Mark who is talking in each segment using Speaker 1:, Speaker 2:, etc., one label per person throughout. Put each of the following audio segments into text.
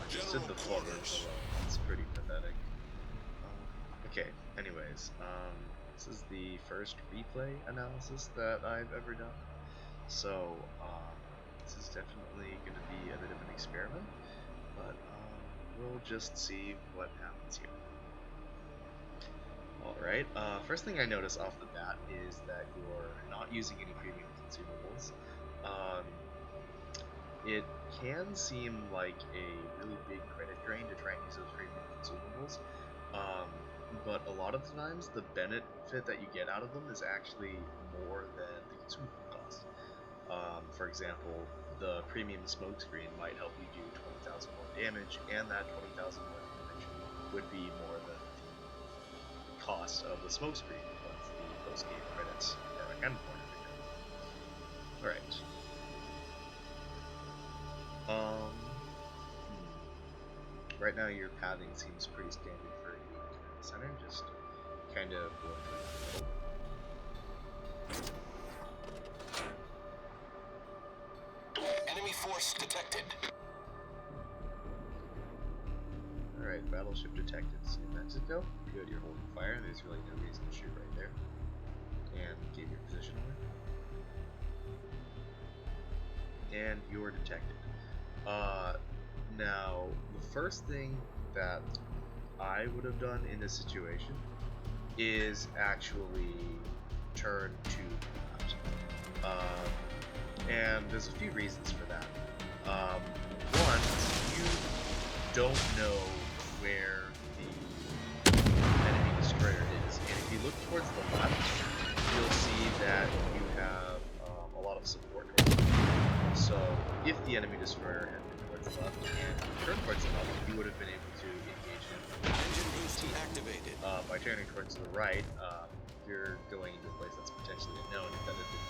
Speaker 1: Just did the footwork alone. It's pretty pathetic. Okay, anyways, this is the first replay analysis that I've ever done. So, this is definitely going to be a bit of an experiment, but we'll just see what happens here. Alright, first thing I notice off the bat is that you're not using any premium consumables. It can seem like a really big credit drain to try and use those premium consumables, but a lot of the times the benefit that you get out of them is actually more than the consumable cost. For example, the premium smokescreen might help you do 20,000 more damage, and that 20,000 more damage would be more than the cost of the smokescreen, once the post-game credits are accounted for. Alright. Right now your pathing seems pretty standard for a center, just kind of going through the middle.
Speaker 2: Enemy force detected.
Speaker 1: Alright, battleship detected. See New Mexico. Good, you're holding fire. There's really no reason to shoot right there. And give your position away. And you're detected. Now, the first thing that I would have done in this situation is actually turn to the left. And there's a few reasons for that. One, you don't know where the enemy destroyer is, and if you look towards the left, you'll see that you have a lot of support towards the left. So if the enemy destroyer had been towards the left and turned towards the left, you would have been able to engage him.
Speaker 2: Engine boost activated.
Speaker 1: By turning towards the right, you're going into a place that's potentially unknown. If that had been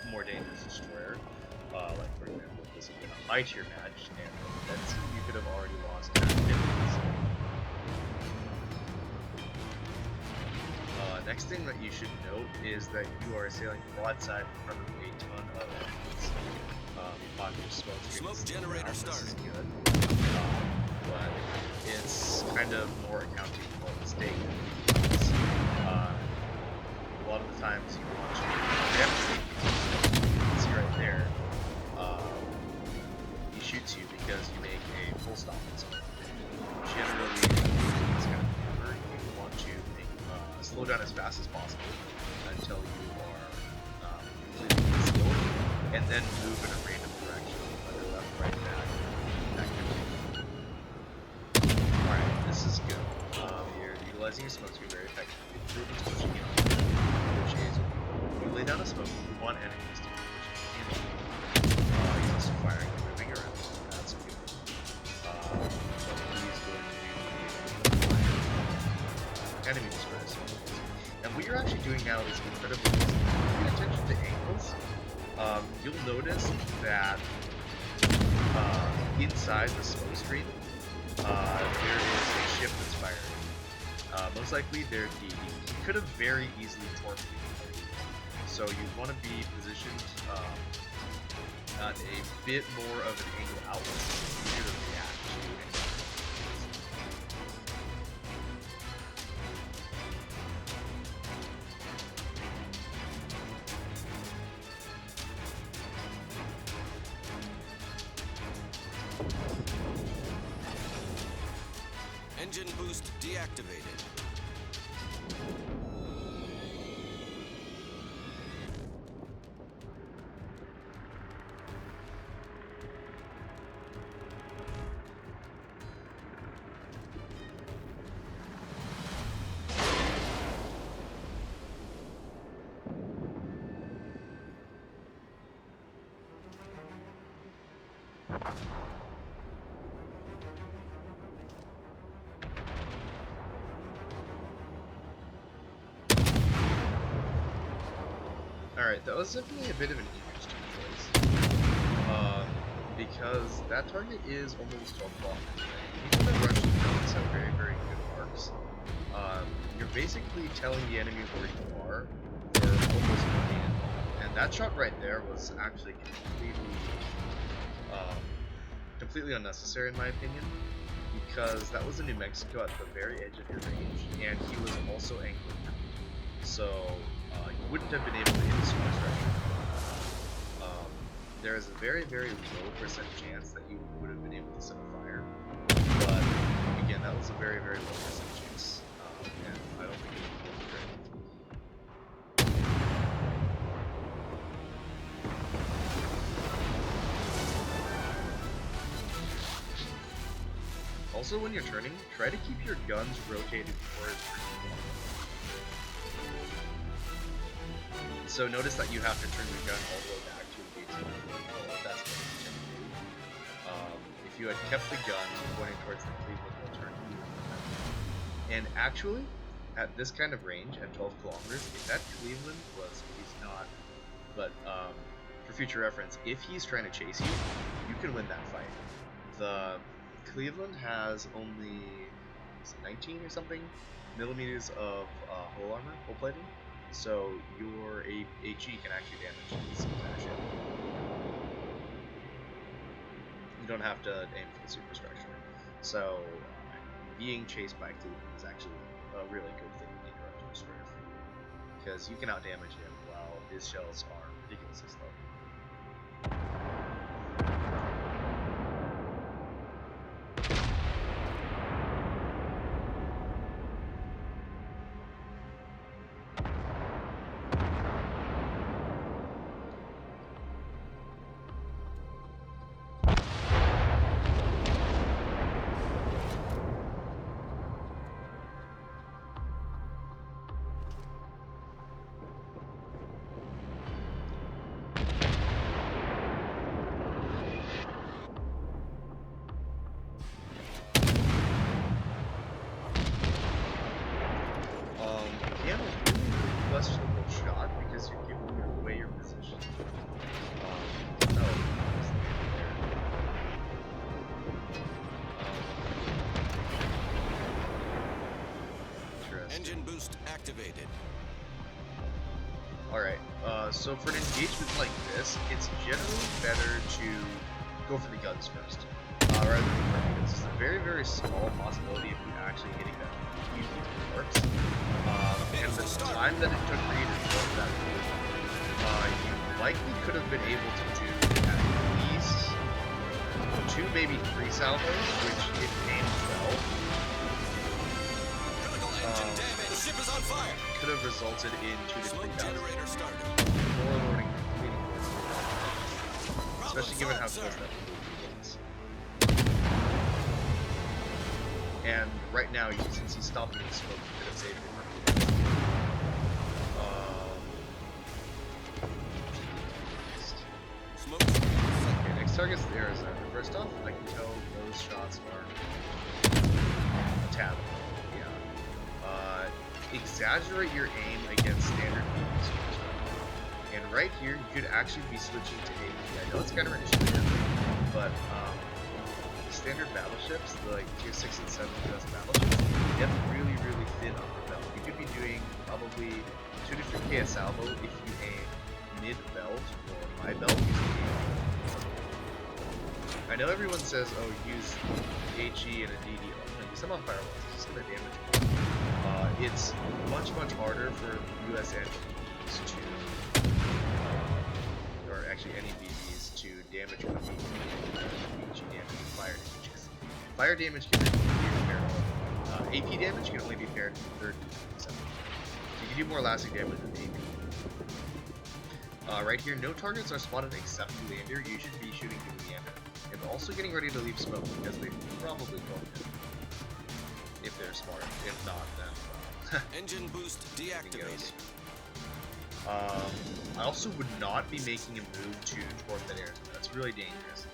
Speaker 1: a more dangerous destroyer, like for example, if this had been a high tier match, and you could have already lost activities. Next thing that you should note is that you are sailing broadside in front of a ton of enemies.
Speaker 2: Smoke generator started.
Speaker 1: Good. But it's kind of more accounting for mistake. A lot of the times you want to you can see right there. He shoots you because you make a full stop. Generally, it's kind of hammer. You want to make slow down as fast as possible until you are completely concealed, and then move in a random direction, whether left, right, back, that kind of thing. Alright, this is good. You're utilizing your smokescreen very effectively. Prove it's pushing you, which is when you lay down a smoke, you want enemies to be pushing in. He's also firing and moving around. That's good. But he's going to be enemy destroyers. And what you're actually doing now is incredibly easy. Pay attention to angles. You'll notice that inside the smoke screen, there is a ship that's firing. Most likely they're DD. You could have very easily torpedoed them. So you want to be positioned at a bit more of an angle outwards. It's easier to react to anything.
Speaker 2: Engine boost deactivated.
Speaker 1: Alright, that was definitely a bit of an interesting choice. Because that target is almost a block. Even the Russian drones have very, very good arcs. You're basically telling the enemy where you are for almost nothing at all. And that shot right there was actually completely unnecessary in my opinion. because that was in New Mexico at the very edge of your range, and he was also angling. So you wouldn't have been able to hit the superstructure. There is a very, very low percent chance that you would have been able to set a fire. But again, that was a very, very low percent chance. And I don't think it would be great. Also, when you're turning, try to keep your guns rotated towards your keyboard. So notice that you have to turn your gun all the way back to engage the control. That's what you tend to do. If you had kept the gun pointing towards the Cleveland, will turn. And actually, at this kind of range, at 12 kilometers, if that Cleveland he's not, but for future reference, if he's trying to chase you, you can win that fight. The Cleveland has only 19 or something millimeters of hull armor, hull plating, so your HE can actually damage his action. You don't have to aim for the superstructure. So being chased by Cleveland is actually a really good thing in the Interrupted Destroyer for you, because you can outdamage him while his shells are ridiculously slow. Again, a really questionable shot because you're giving away your position.
Speaker 2: Engine boost activated.
Speaker 1: Alright, so for an engagement like this, it's generally better to go for the guns first, rather than the torpedoes. It's a very, very small possibility of you actually hitting that works. And the time that it took for you to build that move, you likely could have been able to do at least 2, maybe 3 salvos, which if aimed well,
Speaker 2: Ship is on fire.
Speaker 1: could have resulted in 2 to 3
Speaker 2: Generator started.
Speaker 1: forwarding completing course. Especially given how close that move is. And right now, since he's stopping the smoke, you could have saved him. Okay, next target's the Arizona. First off, I can tell those shots are a tad. Exaggerate your aim against standard beams. And right here, you could actually be switching to AP. I know it's kind of an issue here, but standard battleships, the like tier 6 and 7 US battleships, they have really, really thin upper belt. You could be doing probably 2 to 3k a salvo if you aim mid-belt or high belt using AP. I know everyone says, oh, use HE and a DD. No, use them on firewalls. It's just going to damage you. It's much, much harder for US entities to, or actually any BBs to damage your HE damage and fire damages. Fire damage can only be paired. AP damage can only be paired to 3rd to 7th. So you can do more lasting damage with AP. Right here, no targets are spotted except Lander. You should be shooting to Lander. And also getting ready to leave smoke because they probably won't. If they're smart. If not, then
Speaker 2: engine boost deactivated.
Speaker 1: I also would not be making a move to torp that Arizona. That's really dangerous.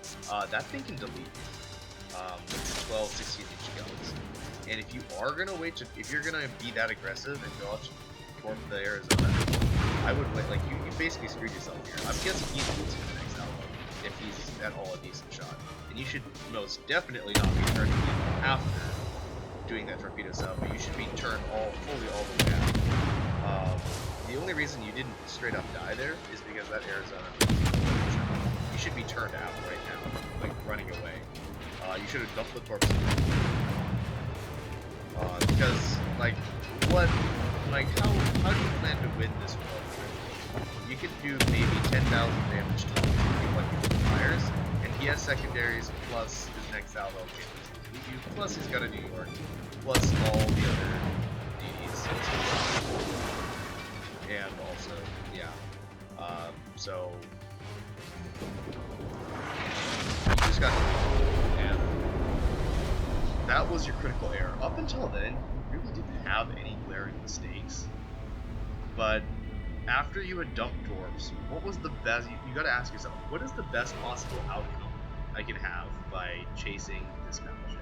Speaker 1: That thing can delete you with 12, 16-inch guns. And if you are gonna if you're gonna be that aggressive and go out to torp the Arizona, I would wait. Like you basically screwed yourself here. I'm guessing he's losing the next album if he's at all a decent shot. And you should most definitely not be turning him after doing that torpedo salvo. You should be turned fully all the way out. The only reason you didn't straight up die there is because that Arizona. You should be turned out right now, like running away. You should have dumped the torpedo. Because like how do you plan to win this war? You can do maybe 10,000 damage to what he fires, and he has secondaries plus his next salvo can you, plus he's got a New York, plus all the other DDs. And also, yeah. So you just got to, and that was your critical error. Up until then, you really didn't have any glaring mistakes. But after you had dumped dwarves, what was the best? You got to ask yourself, what is the best possible outcome I can have by chasing this battleship?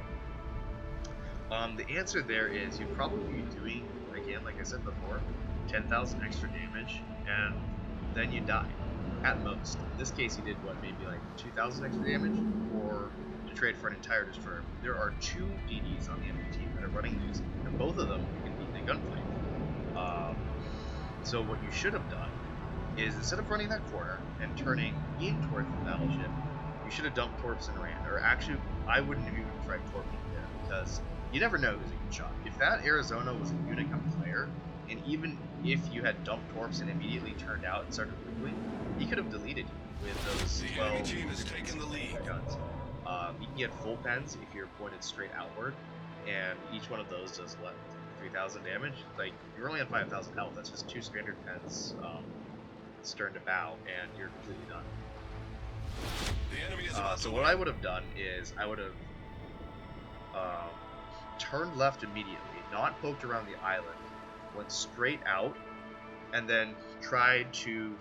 Speaker 1: The answer there is you'd probably be doing, again, like I said before, 10,000 extra damage, and then you die. At most. In this case, he did what, maybe like 2,000 extra damage, or to trade for an entire destroyer. There are 2 DDs on the enemy team that are running these, and both of them can beat the gunfight. So what you should have done is, instead of running that corner and turning in towards the battleship, you should have dumped torps and ran. Or actually, I wouldn't have even tried torping there, because you never know who's a good shot. If that Arizona was a Unicum player, and even if you had dumped torps and immediately turned out and started wiggling, he could have deleted you with those 12
Speaker 2: team has taken the lead.
Speaker 1: guns. You can get full pens if you're pointed straight outward, and each one of those does what, 3,000 damage? Like, you're only on 5,000 health. That's just 2 standard pens, stern to bow, and you're completely done.
Speaker 2: The enemy is
Speaker 1: So what I would have done is I would have turned left immediately, not poked around the island, went straight out, and then tried to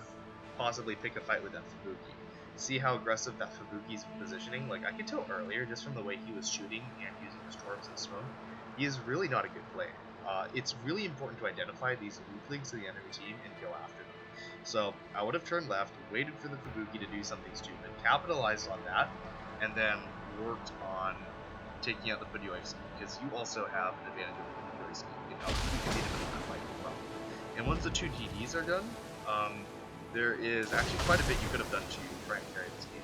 Speaker 1: possibly pick a fight with that Fubuki. See how aggressive that Fubuki's positioning? Like, I could tell earlier, just from the way he was shooting and using his torps and smoke, he is really not a good player. It's really important to identify these weaklings of the enemy team and go after them. So I would have turned left, waited for the Fubuki to do something stupid, capitalized on that, and then worked on taking out the Fudoyevsky, because you also have an advantage of the Fudoyevsky. You can help you that fight as well. And once the 2 DDs are done, there is actually quite a bit you could have done to try and carry this game,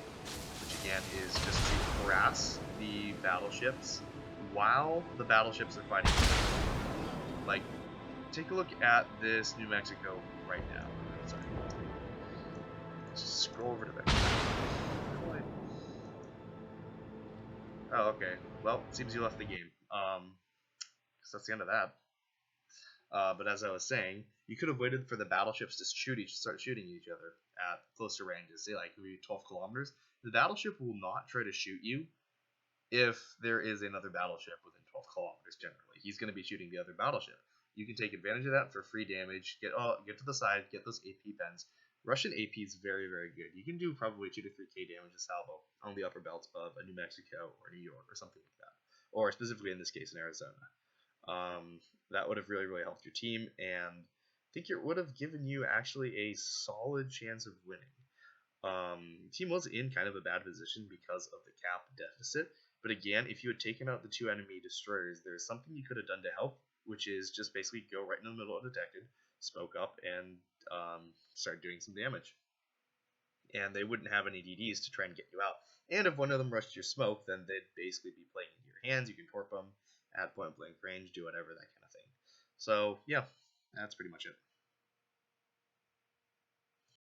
Speaker 1: which again is just to harass the battleships while the battleships are fighting. Like, take a look at this New Mexico right now. Sorry. Just scroll over to there. Oh, okay. Well, it seems you left the game. So that's the end of that. But as I was saying, you could have waited for the battleships to start shooting each other at closer ranges, say like maybe 12 kilometers. The battleship will not try to shoot you if there is another battleship within 12 kilometers. Generally, he's going to be shooting the other battleship. You can take advantage of that for free damage. Get to the side, get those AP pens. Russian AP is very, very good. You can do probably 2 to 3k damage a salvo on the upper belts of a New Mexico or New York or something like that, or specifically in this case in Arizona. That would have really, really helped your team, and I think it would have given you actually a solid chance of winning. Team was in kind of a bad position because of the cap deficit, but again, if you had taken out the 2 enemy destroyers, there's something you could have done to help, which is just basically go right in the middle undetected, smoke up, and start doing some damage. And they wouldn't have any DDs to try and get you out. And if one of them rushed your smoke, then they'd basically be playing into your hands. You can torp them at point blank range, do whatever, that kind of thing. So yeah, that's pretty much it.